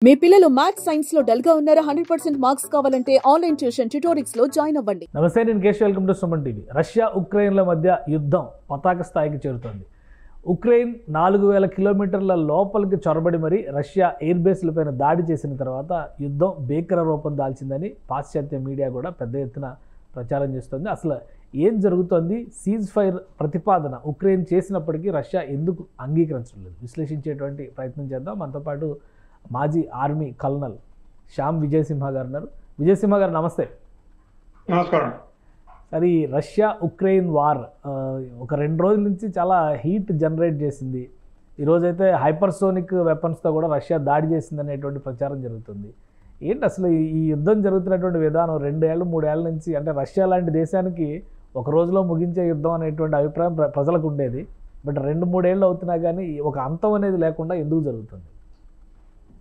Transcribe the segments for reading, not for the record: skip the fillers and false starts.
మీ పిల్లలు maths science లో dull గా ఉన్నారా? 100% మార్క్స్ కావాలంటే ఆన్లైన్ ట్యూషన్ ట్యుటోరిక్స్ లో జాయిన్ అవ్వండి. నమస్తే, నేను Keshav. Welcome to Suman TV. Russia ఉక్రెయిన్ల మధ్య యుద్ధం పతాక స్థాయికి చేరుతోంది. ఉక్రెయిన్ 4000 కిలోమీటర్ల లోపలికి చొరబడి మరీ రష్యా ఎయిర్ బేస్లపైన దాడి చేసిన తర్వాత యుద్ధం భీకర రూపం దాల్చిందని పాశ్చాత్య మీడియా కూడా పెద్ద ఎత్తున ప్రచారం చేస్తుంది. అసలు ఏం జరుగుతోంది? సీజ్ ఫైర్ ప్రతిపాదన ఉక్రెయిన్ చేసినప్పటికీ రష్యా ఎందుకు అంగీకరించడం లేదు? విశ్లేషించేటువంటి ప్రయత్నం చేద్దాం. మనతో పాటు మాజీ ఆర్మీ కల్నల్ శ్యామ్ విజయసింహ గారు ఉన్నారు. విజయసింహ గారు నమస్తే. నమస్కారం. సరే, రష్యా ఉక్రెయిన్ వార్ ఒక 2 రోజుల నుంచి చాలా హీట్ జనరేట్ చేసింది. ఈరోజైతే హైపర్సోనిక్ వెపన్స్తో కూడా రష్యా దాడి చేసింది అనేటువంటి ప్రచారం జరుగుతుంది. ఏంటి అసలు ఈ యుద్ధం జరుగుతున్నటువంటి విధానం? 2 ఏళ్ళు 3 ఏళ్ళ నుంచి, అంటే రష్యా లాంటి దేశానికి ఒక రోజులో ముగించే యుద్ధం అనేటువంటి అభిప్రాయం ప్రజలకు ఉండేది. బట్ 2-3 ఏళ్ళు అవుతున్నా కానీ ఒక అంతం అనేది లేకుండా ఎందుకు జరుగుతుంది?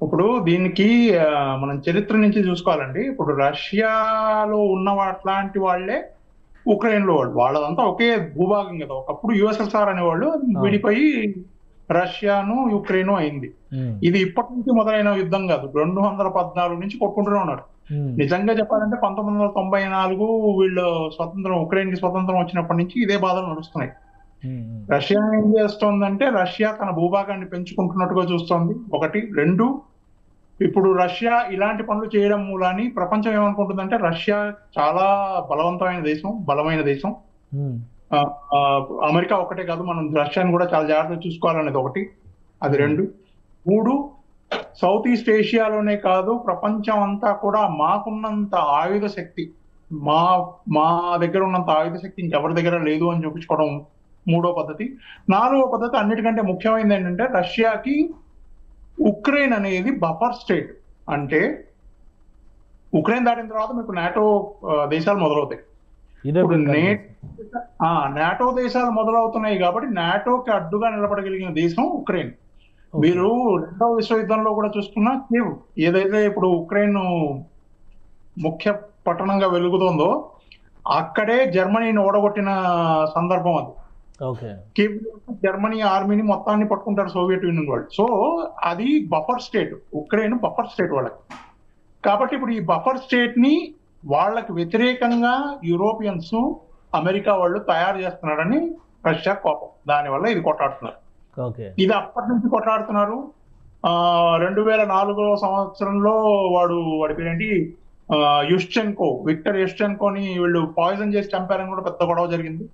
ఇప్పుడు దీనికి మనం చరిత్ర నుంచి చూసుకోవాలండి. ఇప్పుడు రష్యాలో ఉన్న అట్లాంటి వాళ్ళే ఉక్రెయిన్ లో వాళ్ళదంతా ఒకే భూభాగం కదా. ఒకప్పుడు యుఎస్ఎస్ఆర్ అనేవాళ్ళు విడిపోయి రష్యాను యుక్రెయిన్ అయింది. ఇది ఇప్పటి నుంచి మొదలైన యుద్ధం కాదు. 214 నుంచి కొట్టుకుంటూనే ఉన్నారు. నిజంగా చెప్పాలంటే 1994 వీళ్ళు ఉక్రెయిన్ కి స్వతంత్రం వచ్చినప్పటి నుంచి ఇదే బాధలు నడుస్తున్నాయి. రష్యా ఏం చేస్తోందంటే రష్యా తన భూభాగాన్ని పెంచుకుంటున్నట్టుగా చూస్తోంది. 1. 2, ఇప్పుడు రష్యా ఇలాంటి పనులు చేయడం మూలాన్ని ప్రపంచం ఏమనుకుంటుందంటే రష్యా చాలా బలమైన దేశం. అమెరికా ఒకటే కాదు, మనం రష్యాని కూడా చాలా జాగ్రత్తగా చూసుకోవాలనేది 1. అది 2. 3, సౌత్ ఈస్ట్ ఏషియాలోనే కాదు ప్రపంచం అంతా కూడా మాకున్నంత ఆయుధ శక్తి, మా దగ్గర ఉన్నంత ఆయుధ శక్తి ఇంకెవరి దగ్గర లేదు అని చూపించుకోవడం 3వ పద్ధతి. 4వ పద్ధతి అన్నిటికంటే ముఖ్యమైనది ఏంటంటే రష్యాకి ఉక్రెయిన్ అనేది బఫర్ స్టేట్. అంటే ఉక్రెయిన్ దాటిన తర్వాత మీకు నాటో దేశాలు మొదలవుతాయి. ఇప్పుడు నాటో దేశాలు మొదలవుతున్నాయి కాబట్టి నాటోకి అడ్డుగా నిలబడగలిగిన దేశం ఉక్రెయిన్. మీరు 2వ విశ్వయుద్ధంలో కూడా చూసుకున్నా కీవ్ ఏదైతే ఇప్పుడు ఉక్రెయిన్ ముఖ్య పట్టణంగా వెలుగుతుందో అక్కడే జర్మనీని ఓడగొట్టిన సందర్భం అది. జర్మనీ ఆర్మీని మొత్తాన్ని పట్టుకుంటారు సోవియట్ యూనియన్ వాళ్ళు. సో అది buffer state, Ukraine buffer state వాళ్ళకి. కాబట్టి ఇప్పుడు ఈ బఫర్ స్టేట్ ని వాళ్ళకి వ్యతిరేకంగా యూరోపియన్స్, అమెరికా వాళ్ళు తయారు చేస్తున్నారని రష్యా కోపం. దానివల్ల ఇది కొట్లాడుతున్నారు. ఇది అప్పటి నుంచి కొట్లాడుతున్నారు. 2004 సంవత్సరంలో వాడి పేరేంటి, విక్టర్ యుష్చెన్కోని వీళ్ళు పాయిజన్ చేసి చంపారని కూడా పెద్ద గొడవ జరిగింది.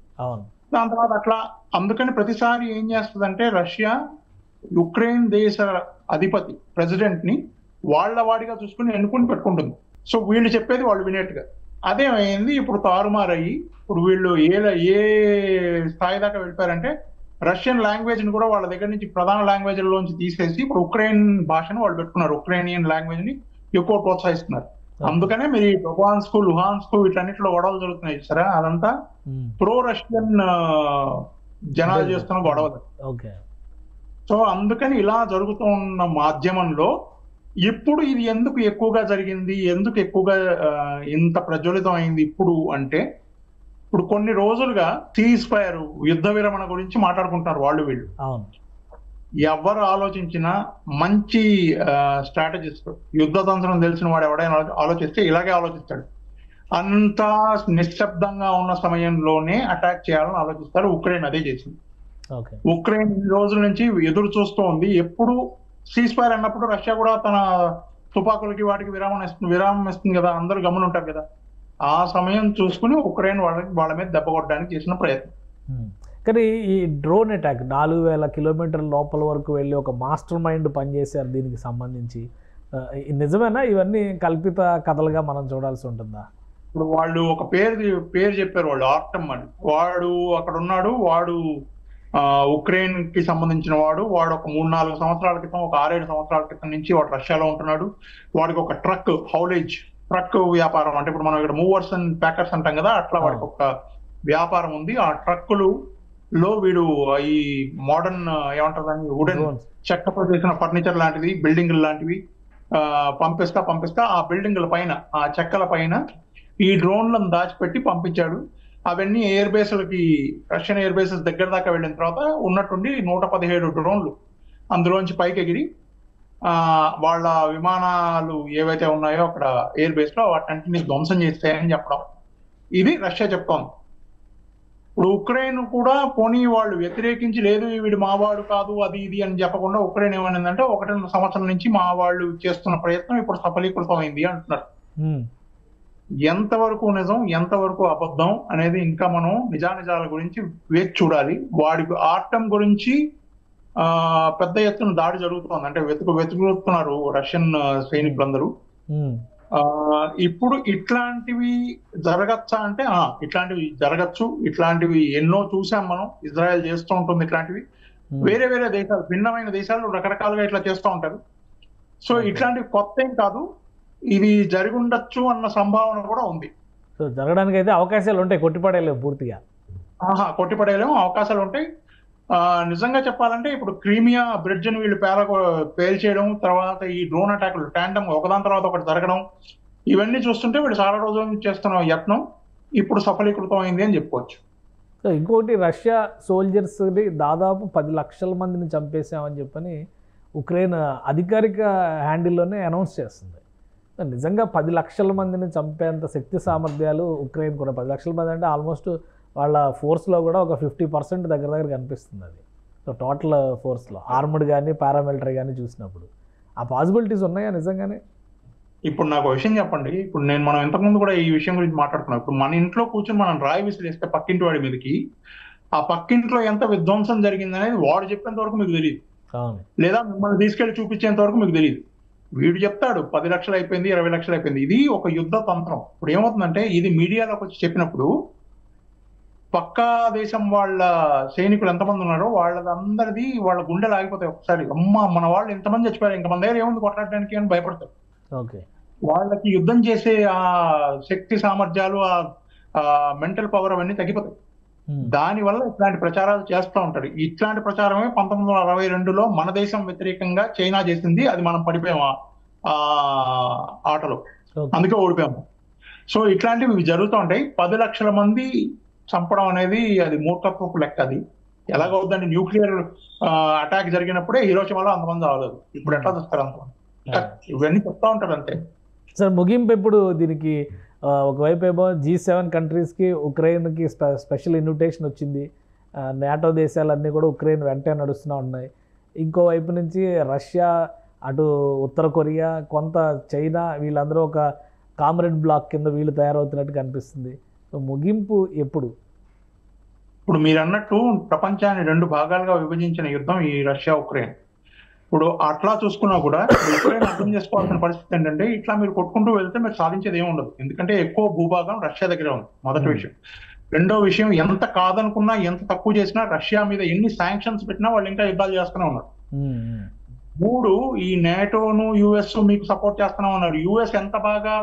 దాని తర్వాత అట్లా అందుకని ప్రతిసారి ఏం చేస్తుందంటే రష్యా యుక్రెయిన్ దేశ అధిపతి ప్రెసిడెంట్ ని వాళ్ళ వాడిగా చూసుకుని ఎన్నుకుని పెట్టుకుంటుంది. సో వీళ్ళు చెప్పేది వాళ్ళు వినేట్టుగా. అదేమైంది ఇప్పుడు తారుమారయ్యి ఇప్పుడు వీళ్ళు ఏ స్థాయి దాకా వెళ్ళిపోయారంటే రష్యన్ లాంగ్వేజ్ ని కూడా వాళ్ళ దగ్గర నుంచి ప్రధాన లాంగ్వేజ్లోంచి తీసేసి ఇప్పుడు ఉక్రెయిన్ భాషను వాళ్ళు పెట్టుకున్నారు. ఉక్రెయినియన్ లాంగ్వేజ్ ని ఎక్కువ ప్రోత్సహిస్తున్నారు. అందుకనే మీరు డొబాన్స్కు, లుహాన్స్కు వీటన్నిటిలో గొడవలు జరుగుతున్నాయి సరే. అదంతా ప్రో రష్యన్ జనాలు చేస్తున్న గొడవలు. సో అందుకని ఇలా జరుగుతున్న మాధ్యమంలో ఇప్పుడు ఇది ఎందుకు ఎక్కువగా జరిగింది, ఎందుకు ఎక్కువగా ఇంత ప్రజ్వలితం అయింది ఇప్పుడు అంటే, ఇప్పుడు కొన్ని రోజులుగా సీజ్ ఫైర్, యుద్ధ విరమణ గురించి మాట్లాడుకుంటున్నారు వాళ్ళు వీళ్ళు. ఎవరు ఆలోచించినా మంచి స్ట్రాటజిస్ట్, యుద్ధ తంత్రం తెలిసిన వాడు ఎవడైనా ఆలోచిస్తే ఇలాగే ఆలోచిస్తాడు. అంతా నిశ్శబ్దంగా ఉన్న సమయంలోనే అటాక్ చేయాలని ఆలోచిస్తాడు. ఉక్రెయిన్ అదే చేసింది. ఉక్రెయిన్ ఈ రోజుల నుంచి ఎదురు చూస్తూ ఉంది. ఎప్పుడు సీజ్ ఫైర్ అన్నప్పుడు రష్యా కూడా తన తుపాకులకి వాటికి విరామం ఇస్తుంది కదా, అందరూ గమని ఉంటారు కదా. ఆ సమయం చూసుకుని ఉక్రెయిన్ వాళ్ళ మీద దెబ్బ కొట్టడానికి చేసిన ప్రయత్నం. కానీ ఈ డ్రోన్ అటాక్ 4000 కిలోమీటర్ల లోపల వరకు వెళ్ళి ఒక మాస్టర్ మైండ్ పనిచేశారు దీనికి సంబంధించి. నిజమేనా? ఇవన్నీ కల్పిత కథలుగా మనం చూడాల్సి ఉంటుందా? ఇప్పుడు వాళ్ళు ఒక పేరు చెప్పారు, వాళ్ళు ఆర్టమ్ అని. వాడు అక్కడ ఉన్నాడు. వాడు ఉక్రెయిన్ కి సంబంధించిన వాడు ఒక 3-4 సంవత్సరాల క్రితం, ఒక 6-7 సంవత్సరాల క్రితం నుంచి వాడు రష్యాలో ఉంటున్నాడు. వాడికి ఒక ట్రక్ వ్యాపారం, అంటే ఇప్పుడు మనం ఇక్కడ మూవర్స్ అండ్ ప్యాకర్స్ అంటాం కదా, అట్లా వాడికి ఒక వ్యాపారం ఉంది. ఆ ట్రక్కులో వీడు ఈ మోడర్న్ ఏమంటారు దాన్ని, వుడెన్ చెక్కతో చేసిన ఫర్నిచర్ లాంటివి, బిల్డింగ్ లాంటివి పంపిస్తా ఆ బిల్డింగ్ల పైన, ఆ చెక్కల పైన ఈ డ్రోన్లను దాచిపెట్టి పంపించాడు. అవన్నీ ఎయిర్ బేస్లకి, రష్యన్ ఎయిర్ బేసెస్ దగ్గర దాకా వెళ్ళిన తర్వాత ఉన్నట్టుండి 117 డ్రోన్లు అందులోంచి పైకి ఎగిరి వాళ్ళ విమానాలు ఏవైతే ఉన్నాయో అక్కడ ఎయిర్ బేస్ లో వాటిని ధ్వంసం చేస్తాయని చెప్పడం, ఇది రష్యా చెప్తోంది. ఇప్పుడు ఉక్రెయిన్ కూడా పోనీ వాళ్ళు వ్యతిరేకించి లేదు వీడు మావాడు కాదు అది ఇది అని చెప్పకుండా ఉక్రెయిన్ ఏమైందంటే 1 సంవత్సరం నుంచి మా వాళ్ళు చేస్తున్న ప్రయత్నం ఇప్పుడు సఫలీకృతం అయింది అంటున్నారు. ఎంతవరకు నిజం ఎంతవరకు అబద్ధం అనేది ఇంకా మనం నిజానిజాల గురించి వేచి చూడాలి. వాడికి ఆటం గురించి పెద్ద ఎత్తున దాడి జరుగుతోంది, అంటే వెతుకుతున్నారు రష్యన్ సైనికులందరూ. ఇప్పుడు ఇట్లాంటివి జరగచ్చా అంటే ఇట్లాంటివి జరగచ్చు. ఇట్లాంటివి ఎన్నో చూసాం మనం, ఇజ్రాయెల్ చేస్తూ ఉంటుంది ఇట్లాంటివి. వేరే వేరే దేశాలు, భిన్నమైన దేశాలు రకరకాలుగా ఇట్లా చేస్తూ ఉంటారు. సో ఇట్లాంటివి కొత్త ఏం కాదు, ఇది జరిగి ఉండొచ్చు అన్న సంభావన కూడా ఉంది. సో జరగడానికి అయితే అవకాశాలు ఉంటాయి, కొట్టిపడేయలేము పూర్తిగా. కొట్టిపడేయలేము, అవకాశాలు ఉంటాయి. నిజంగా చెప్పాలంటే ఇప్పుడు క్రీమియా బ్రిడ్జ్ ని వీళ్ళు పేల్చేయడం, తర్వాత ఈ డ్రోన్ అటాక్లు ట్యాండమ్ ఒకదాని తర్వాత ఒకటి జరగడం, ఇవన్నీ చూస్తుంటే వీళ్ళు చాలా రోజుల చేస్తున్న యత్నం ఇప్పుడు సఫలీకృతం అయింది అని చెప్పుకోవచ్చు. సో ఇంకోటి, రష్యా సోల్జర్స్ని దాదాపు 10 లక్షల మందిని చంపేసామని చెప్పని ఉక్రెయిన్ అధికారిక హ్యాండిల్లోనే అనౌన్స్ చేస్తుంది. నిజంగా 10 లక్షల మందిని చంపేంత శక్తి సామర్థ్యాలు ఉక్రెయిన్ కూడా, 10 లక్షల మంది అంటే ఆల్మోస్ట్ వాళ్ళ ఫోర్స్లో కూడా ఒక 50% దగ్గర కనిపిస్తుంది అది. సో టోటల్ ఫోర్స్లో ఆర్మడ్ కానీ పారామిలిటరీ కానీ చూసినప్పుడు ఆ పాసిబిలిటీస్ ఉన్నాయా నిజంగానే? ఇప్పుడు నాకు విషయం చెప్పండి, ఇప్పుడు మనం ఇంతకుముందు కూడా ఈ విషయం గురించి మాట్లాడుతున్నాం. ఇప్పుడు మన ఇంట్లో కూర్చొని మనం రాయి విసిరేస్తే పక్కింటి వాడి మీదకి, ఆ పక్కింట్లో ఎంత విధ్వంసం జరిగింది అనేది వాడు చెప్పేంత వరకు మీకు తెలియదు, లేదా మిమ్మల్ని తీసుకెళ్లి చూపించేంత వరకు మీకు తెలియదు. వీడు చెప్తాడు 10 లక్షలు అయిపోయింది, 20 లక్షలు అయిపోయింది. ఇది ఒక యుద్ధ తంత్రం. ఇప్పుడు ఏమవుతుందంటే ఇది మీడియాలోకి వచ్చి చెప్పినప్పుడు పక్కా దేశం వాళ్ళ సైనికులు ఎంతమంది ఉన్నారో వాళ్ళందరిది వాళ్ళ గుండెలు ఆగిపోతాయి ఒకసారి. మన వాళ్ళు ఎంతమంది చచ్చిపోయారు, ఇంకా మన దగ్గర ఏముంది కొట్లాడడానికి అని భయపడతారు. వాళ్ళకి యుద్ధం చేసే ఆ శక్తి సామర్థ్యాలు, ఆ మెంటల్ పవర్ అవన్నీ తగ్గిపోతాయి. దానివల్ల ఇట్లాంటి ప్రచారాలు చేస్తూ ఉంటారు. ఇట్లాంటి ప్రచారమే 1962లో మన దేశం వ్యతిరేకంగా చైనా చేసింది. అది మనం పడిపోయాము ఆ ఆటలో, అందుకే ఓడిపోయాము. సో ఇట్లాంటివి జరుగుతూ ఉంటాయి. 10 లక్షల మంది చంపడం అనేది అది మూర్ఖత్వపు లెక్క. అది ఎలాగవుతుందంటే న్యూక్లియర్ అటాక్ జరిగినప్పుడే హిరోషిమాలో అంతమంది అవ్వలేదు, ఇప్పుడు ఎట్లా చూస్తారు అంతమంది? ఇవన్నీ చెప్తా ఉంటారు అంతే. సార్ ముగింపు ఎప్పుడు దీనికి? ఒకవైపు ఏమో G7 కంట్రీస్కి ఉక్రెయిన్కి స్పెషల్ ఇన్విటేషన్ వచ్చింది, నాటో దేశాలన్నీ కూడా ఉక్రెయిన్ వెంటే నడుస్తూ ఉన్నాయి. ఇంకోవైపు నుంచి రష్యా, అటు ఉత్తర కొరియా, కొంత చైనా, వీళ్ళందరూ ఒక కామ్రేడ్ బ్లాక్ కింద వీళ్ళు తయారవుతున్నట్టు కనిపిస్తుంది. సో ముగింపు ఎప్పుడు? ఇప్పుడు మీరు అన్నట్టు ప్రపంచాన్ని 2 భాగాలుగా విభజించిన యుద్ధం ఈ రష్యా ఉక్రెయిన్. ఇప్పుడు అట్లా చూసుకున్నా కూడా ఉక్రెయిన్ అర్థం చేసుకోవాల్సిన పరిస్థితి ఏంటంటే, ఇట్లా మీరు కొట్టుకుంటూ వెళ్తే మీరు సాధించేది ఏమి ఉండదు. ఎందుకంటే ఎక్కువ భూభాగం రష్యా దగ్గర ఉంది, మొదటి విషయం. రెండో విషయం, ఎంత కాదనుకున్నా ఎంత తక్కువ చేసినా రష్యా మీద ఎన్ని శాంక్షన్స్ పెట్టినా వాళ్ళు ఇంకా యుద్ధాలు చేస్తూనే ఉన్నారు. 3, ఈ నేటోను యుఎస్ మీకు సపోర్ట్ చేస్తూనే ఉన్నారు. యుఎస్ ఎంత బాగా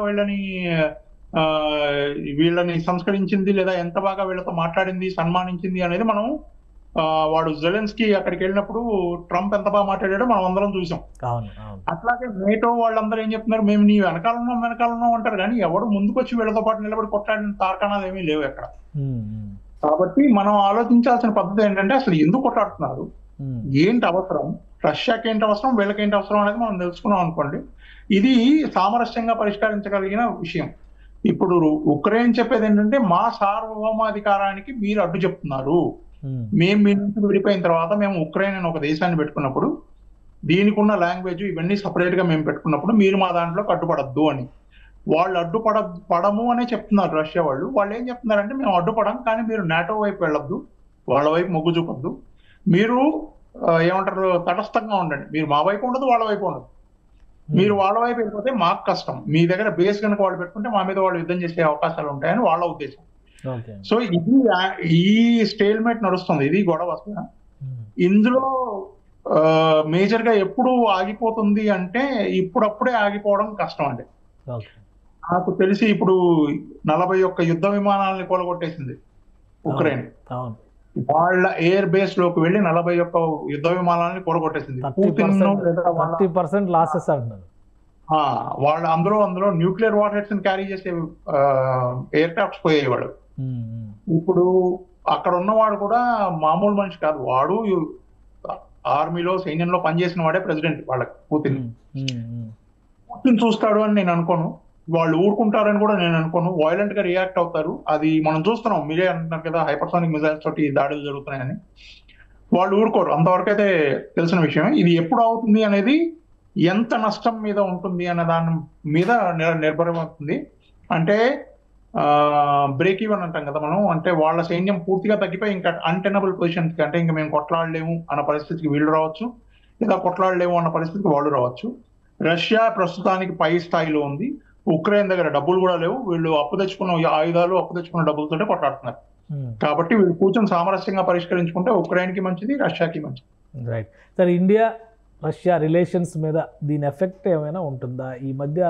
వీళ్ళని సంస్కరించింది, లేదా ఎంత బాగా వీళ్ళతో మాట్లాడింది, సన్మానించింది అనేది మనం వాడు జెలెన్స్కీ అక్కడికి వెళ్ళినప్పుడు ట్రంప్ ఎంత బాగా మాట్లాడాడో మనం అందరం చూసాం. అట్లాగే నేటో వాళ్ళందరూ ఏం చెప్తున్నారు, మేము నీ వెనకాలన్నాం అంటారు, కానీ ఎవడు ముందుకొచ్చి వీళ్ళతో పాటు నిలబడి కొట్లాడిన తార్కాణాలు ఏమీ లేవు ఎక్కడ. కాబట్టి మనం ఆలోచించాల్సిన పద్ధతి ఏంటంటే, అసలు ఎందుకు కొట్లాడుతున్నారు, ఏంటి అవసరం, రష్యాకి ఏంటి అవసరం, వీళ్ళకేంటి అవసరం అనేది మనం తెలుసుకున్నాం అనుకోండి, ఇది సామరస్యంగా పరిష్కరించగలిగిన విషయం. ఇప్పుడు ఉక్రెయిన్ చెప్పేది ఏంటంటే, మా సార్వభౌమాధికారానికి మీరు అడ్డు చెప్తున్నారు. మేము మీ నుంచి విడిపోయిన తర్వాత మేము ఉక్రెయిన్ అని ఒక దేశాన్ని పెట్టుకున్నప్పుడు దీనికి ఉన్న లాంగ్వేజ్ ఇవన్నీ సపరేట్ గా మేము పెట్టుకున్నప్పుడు మీరు మా దాంట్లో అడ్డుపడద్దు అని. వాళ్ళు అడ్డుపడము అనే చెప్తున్నారు రష్యా వాళ్ళు. వాళ్ళు ఏం చెప్తున్నారంటే, మేము అడ్డుపడం, కానీ మీరు నాటో వైపు వెళ్ళొద్దు, వాళ్ళ వైపు మొగ్గు చూపొద్దు, మీరు ఏమంటారు తటస్థంగా ఉండండి, మీరు మా వైపు ఉండదు వాళ్ళ వైపు ఉండదు. మీరు వాళ్ళ వైపు వెళ్ళిపోతే మాకు కష్టం, మీ దగ్గర బేస్ కనుక వాళ్ళు పెట్టుకుంటే మా మీద వాళ్ళు యుద్ధం చేసే అవకాశాలు ఉంటాయని వాళ్ళ ఉద్దేశం. సో ఇది ఈ స్టేల్మేట్ నడుస్తుంది, ఇది గొడవ. ఇందులో మేజర్ గా ఎప్పుడు ఆగిపోతుంది అంటే, ఇప్పుడప్పుడే ఆగిపోవడం కష్టం అండి. నాకు తెలిసి ఇప్పుడు 41 యుద్ధ విమానాలని కూలగొట్టేసింది ఉక్రెయిన్. వాళ్ళ ఎయిర్ బేస్ లోకి వెళ్ళి 41 యుద్ధ విమానాలని కూలగొట్టేసింది. 30% లాసెస్ అంటున్నారు. వాళ్ళు అందులో న్యూక్లియర్ వార్ హెడ్స్ క్యారీ చేసే ఎయిర్ క్రాఫ్ట్స్ పోయేవాడు. ఇప్పుడు అక్కడ ఉన్నవాడు కూడా మామూలు మనిషి కాదు, వాడు ఆర్మీలో సైన్యంలో పనిచేసిన వాడే ప్రెసిడెంట్ వాళ్ళకి పుతిన్. పుతిన్ చూస్తాడు అని నేను అనుకోను, వాళ్ళు ఊరుకుంటారని కూడా నేను అనుకోను, వైలెంట్ గా రియాక్ట్ అవుతారు. అది మనం చూస్తున్నాం, మీరే అంటున్నారు కదా హైపర్సోనిక్ మిసైల్స్ తోటి దాడులు జరుగుతున్నాయని. వాళ్ళు ఊరుకోరు, అంతవరకు అయితే తెలిసిన విషయమే. ఇది ఎప్పుడు అవుతుంది అనేది, ఎంత నష్టం మీద ఉంటుంది అనే దాని మీద నిర్భరమవుతుంది. అంటే బ్రేక్ ఈవెన్ అంటాం కదా మనం, అంటే వాళ్ళ సైన్యం పూర్తిగా తగ్గిపోయి ఇంకా అన్టెనబుల్ పొజిషన్కి, అంటే ఇంకా మేము కొట్లాడలేము అన్న పరిస్థితికి వీళ్ళు రావచ్చు, లేదా కొట్లాడలేము అన్న పరిస్థితికి వాళ్ళు రావచ్చు. రష్యా ప్రస్తుతానికి పై స్థాయిలో ఉంది. ఉక్రెయిన్ దగ్గర డబ్బులు కూడా లేవు, వీళ్ళు అప్పు తెచ్చుకున్న ఆయుధాలు అప్పు తెచ్చుకున్న డబ్బులతోటే కొట్లాడుతున్నారు. కాబట్టి వీళ్ళు కూర్చొని సామరస్యంగా పరిష్కరించుకుంటే ఉక్రెయిన్కి మంచిది, రష్యాకి మంచిది. Right sir, India Russia relations మీద దీని ఎఫెక్ట్ ఏమైనా ఉంటుందా? ఈ మధ్య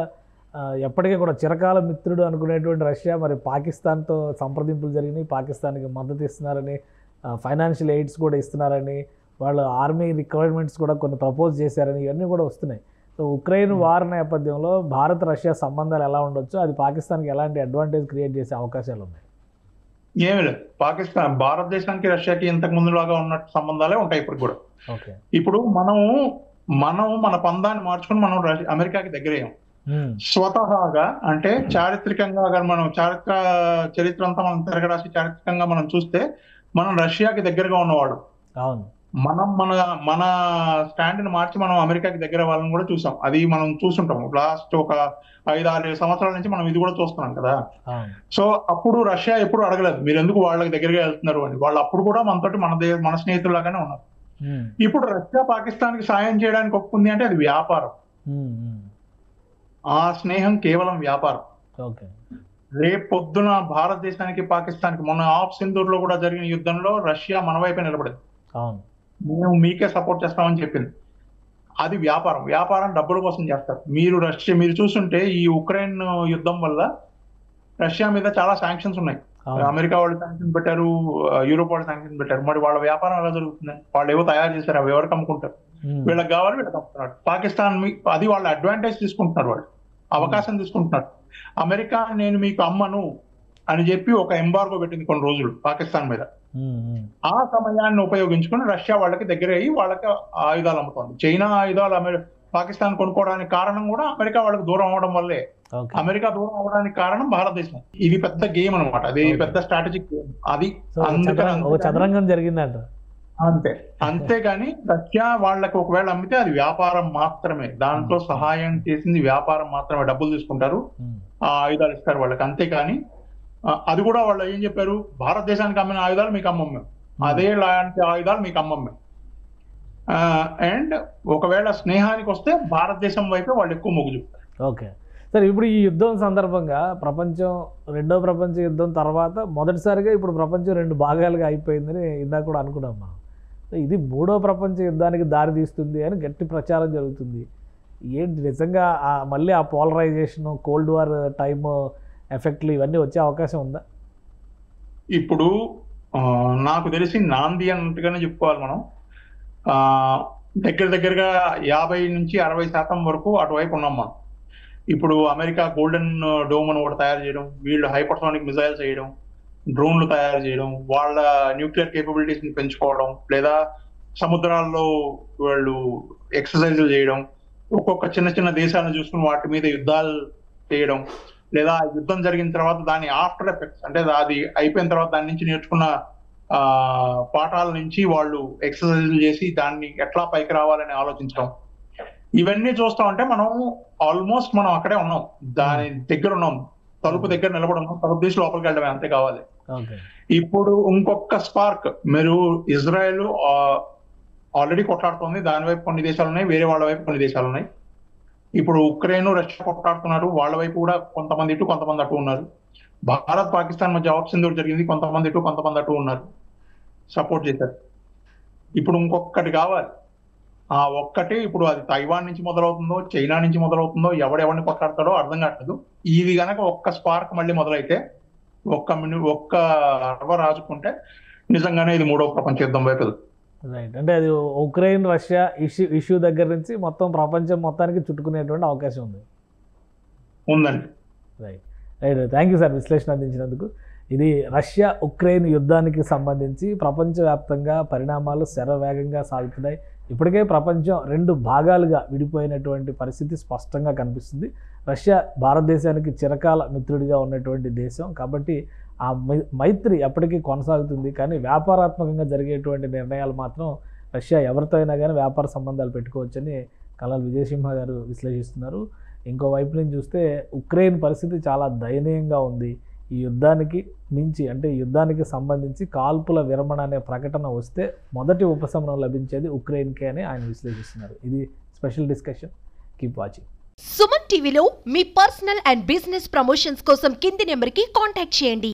ఎప్పటికీ కూడా చిరకాల మిత్రుడు అనుకునేటువంటి రష్యా మరి పాకిస్తాన్తో సంప్రదింపులు జరిగినాయి, పాకిస్తాన్కి మద్దతు ఇస్తున్నారని, ఫైనాన్షియల్ ఎయిడ్స్ కూడా ఇస్తున్నారని, వాళ్ళు ఆర్మీ రిక్వైర్మెంట్స్ కూడా కొన్ని ప్రపోజ్ చేశారని ఇవన్నీ కూడా వస్తున్నాయి. సో ఉక్రెయిన్ వార్ నేపథ్యంలో భారత్ రష్యా సంబంధాలు ఎలా ఉండొచ్చు, అది పాకిస్తాన్కి ఎలాంటి అడ్వాంటేజ్ క్రియేట్ చేసే అవకాశాలు ఉన్నాయి? ఏమి లేదు, పాకిస్తాన్ భారతదేశానికి రష్యాకి ఇంతకు ముందులాగా ఉన్న సంబంధాలే ఉంటాయి ఇప్పుడు కూడా. ఇప్పుడు మనం మన పందాన్ని మార్చుకుని మనం అమెరికాకి దగ్గరయ్యాం స్వతహాగా. అంటే చారిత్రకంగా మనం చరిత్ర అంతా మనం తిరగరాసి చారిత్రకంగా మనం చూస్తే మనం రష్యాకి దగ్గరగా ఉన్నవాడు. మనం మన స్టాండ్ ని మార్చి మనం అమెరికాకి దగ్గర వాళ్ళని కూడా చూసాం. అది మనం చూస్తుంటాం లాస్ట్ ఒక 5-6 సంవత్సరాల నుంచి మనం ఇది కూడా చూస్తున్నాం కదా. సో అప్పుడు రష్యా ఎప్పుడు అడగలేదు మీరు ఎందుకు వాళ్ళకి దగ్గరగా వెళ్తున్నారు అని. వాళ్ళు అప్పుడు కూడా మనతోటి మన స్నేహితులాగానే ఉన్నారు. ఇప్పుడు రష్యా పాకిస్తాన్ కి సాయం చేయడానికి ఒప్పుకుంది అంటే అది వ్యాపారం. ఆ స్నేహం కేవలం వ్యాపారం. రేపు పొద్దున భారతదేశానికి పాకిస్తాన్కి మొన్న ఆఫ్ సింధూర్ లో కూడా జరిగిన యుద్ధంలో రష్యా మన వైపే నిలబడింది, మేము మీకే సపోర్ట్ చేస్తామని చెప్పింది. అది వ్యాపారం. వ్యాపారం డబ్బుల కోసం చేస్తారు. మీరు చూస్తుంటే ఈ ఉక్రెయిన్ యుద్ధం వల్ల రష్యా మీద చాలా శాంక్షన్స్ ఉన్నాయి. అమెరికా వాళ్ళు శాంక్షన్ పెట్టారు, యూరోప్ వాళ్ళు శాంక్షన్ పెట్టారు. మరి వాళ్ళ వ్యాపారం ఎలా జరుగుతుంది? వాళ్ళు ఏవో తయారు చేశారు, అవి ఎవరికి అమ్ముకుంటారు? వీళ్ళకి కావాలి, వీళ్ళకి అమ్ముతున్నారు. పాకిస్తాన్ అది వాళ్ళ అడ్వాంటేజ్ తీసుకుంటున్నారు, వాళ్ళు అవకాశం తీసుకుంటున్నారు. అమెరికా నేను మీకు అమ్మను అని చెప్పి ఒక ఎంబార్గో పెట్టింది కొన్ని రోజులు పాకిస్తాన్ మీద. ఆ సమయాన్ని ఉపయోగించుకుని రష్యా వాళ్ళకి దగ్గర అయ్యి వాళ్ళకి ఆయుధాలు అమ్ముతోంది. చైనా ఆయుధాలు పాకిస్తాన్ కొనుక్కోవడానికి కారణం కూడా అమెరికా వాళ్ళకి దూరం అవడం వల్లే. అమెరికా దూరం అవడానికి కారణం భారతదేశం. ఇది పెద్ద గేమ్ అనమాట, అది పెద్ద స్ట్రాటజిక్ గేమ్. అది చదరంగం జరిగిందంట అంతే. అంతేగాని రష్యా వాళ్ళకి ఒకవేళ అమ్మితే అది వ్యాపారం మాత్రమే, దాంట్లో సహాయం చేసింది వ్యాపారం మాత్రమే. డబ్బులు తీసుకుంటారు, ఆ ఆయుధాలు ఇస్తారు వాళ్ళకి. అంతేకాని అది కూడా వాళ్ళు ఏం చెప్పారు, భారతదేశానికి అమ్మిన ఆయుధాలు మీకు అమ్మం మేము, అదే లాంటి ఆయుధాలు మీకు అమ్మం మేము. అండ్ ఒకవేళ స్నేహానికి వస్తే భారతదేశం వైపే వాళ్ళు ఎక్కువ మొగ్గు చూపుతారు. ఓకే సార్, ఇప్పుడు ఈ యుద్ధం సందర్భంగా రెండో ప్రపంచ యుద్ధం తర్వాత మొదటిసారిగా ఇప్పుడు ప్రపంచం 2 భాగాలుగా అయిపోయిందని ఇందాక కూడా అనుకున్నాం మనం. ఇది 3వ ప్రపంచ యుద్ధానికి దారి తీస్తుంది అని గట్టి ప్రచారం జరుగుతుంది. ఏంటి నిజంగా మళ్ళీ ఆ పోలరైజేషన్, కోల్డ్ వార్ టైమ్ ఎఫెక్ట్లు ఇవన్నీ వచ్చే అవకాశం ఉందా? ఇప్పుడు నాకు తెలిసి నాంది అన్నట్టుగానే చెప్పుకోవాలి మనం. దగ్గరగా 50-60% వరకు అటువైపు ఉన్నాం మనం. ఇప్పుడు అమెరికా గోల్డెన్ డోమ్ అని ఒకటి తయారు చేయడం, వీళ్ళు హైపర్సోనిక్ మిసైల్స్ చేయడం, డ్రోన్లు తయారు చేయడం, వాళ్ళ న్యూక్లియర్ కేపబిలిటీస్ ని పెంచుకోవడం, లేదా సముద్రాల్లో వాళ్ళు ఎక్సర్సైజులు చేయడం, ఒక్కొక్క చిన్న దేశాలను చూసుకుని వాటి మీద యుద్ధాలు చేయడం, లేదా యుద్ధం జరిగిన తర్వాత దాని ఆఫ్టర్ ఎఫెక్ట్స్, అంటే అది అయిపోయిన తర్వాత దాని నుంచి నేర్చుకున్న పాఠాల నుంచి వాళ్ళు ఎక్సర్సైజులు చేసి దాన్ని ఎట్లా పైకి రావాలని ఆలోచించడం, ఇవన్నీ చూస్తా ఉంటే మనం ఆల్మోస్ట్ మనం అక్కడే ఉన్నాం, దాని దగ్గర ఉన్నాం, తలుపు దగ్గర నిలబడి ఉన్నాం. తలుపు తీసి లోపలికి వెళ్ళడమే, అంతే కావాలి. ఇప్పుడు ఇంకొక స్పార్క్, మీరు ఇజ్రాయెల్ ఆల్రెడీ కొట్లాడుతోంది, దాని వైపు కొన్ని దేశాలు ఉన్నాయి, వేరే వాళ్ళ వైపు కొన్ని దేశాలు ఉన్నాయి. ఇప్పుడు ఉక్రెయిన్ రష్యా కొట్లాడుతున్నారు, వాళ్ళ వైపు కూడా కొంతమంది ఇటు కొంతమంది అటు ఉన్నారు. భారత్ పాకిస్తాన్ మధ్య ఆఫ్ సింధూర్ జరిగింది, కొంతమంది ఇటు కొంతమంది అటు ఉన్నారు, సపోర్ట్ చేశారు. ఇప్పుడు ఇంకొకటి కావాలి. ఆ ఒక్కటి ఇప్పుడు అది తైవాన్ నుంచి మొదలవుతుందో, చైనా నుంచి మొదలవుతుందో, ఎవడెవరిని కొట్లాడతాడో అర్థం కావట్లేదు. ఇది గనక ఒక్క స్పార్క్ మళ్ళీ మొదలైతే, ఒక్క రవ రాజుకుంటే నిజంగానే ఇది 3వ ప్రపంచ యుద్ధం వైపు. రైట్, అంటే అది ఉక్రెయిన్ రష్యా ఇష్యూ దగ్గర నుంచి మొత్తం ప్రపంచం మొత్తానికి చుట్టుకునేటువంటి అవకాశం ఉందండి. Right right, thank you sir విశ్లేషణ అందించినందుకు. ఇది రష్యా ఉక్రెయిన్ యుద్ధానికి సంబంధించి ప్రపంచవ్యాప్తంగా పరిణామాలు శరవేగంగా సాగుతున్నాయి. ఇప్పటికే ప్రపంచం 2 భాగాలుగా విడిపోయినటువంటి పరిస్థితి స్పష్టంగా కనిపిస్తుంది. రష్యా భారతదేశానికి చిరకాల మిత్రుడిగా ఉన్నటువంటి దేశం కాబట్టి ఆ మైత్రి ఎప్పటికీ కొనసాగుతుంది. కానీ వ్యాపారాత్మకంగా జరిగేటువంటి నిర్ణయాలు మాత్రం రష్యా ఎవరితో అయినా కానీ వ్యాపార సంబంధాలు పెట్టుకోవచ్చని కల్నల్ విజయసింహ గారు విశ్లేషిస్తున్నారు. ఇంకోవైపు నుంచి చూస్తే ఉక్రెయిన్ పరిస్థితి చాలా దయనీయంగా ఉంది. ఈ యుద్ధానికి మించి అంటే యుద్ధానికి సంబంధించి కాల్పుల విరమణ అనే ప్రకటన వస్తే మొదటి ఉపశమనం లభించేది ఉక్రెయిన్కే అని ఆయన విశ్లేషిస్తున్నారు. ఇది special discussion. Keep watching. Suman టీవీలో మీ పర్సనల్ అండ్ బిజినెస్ ప్రమోషన్స్ కోసం కింది నెంబర్కి కాంటాక్ట్ చేయండి.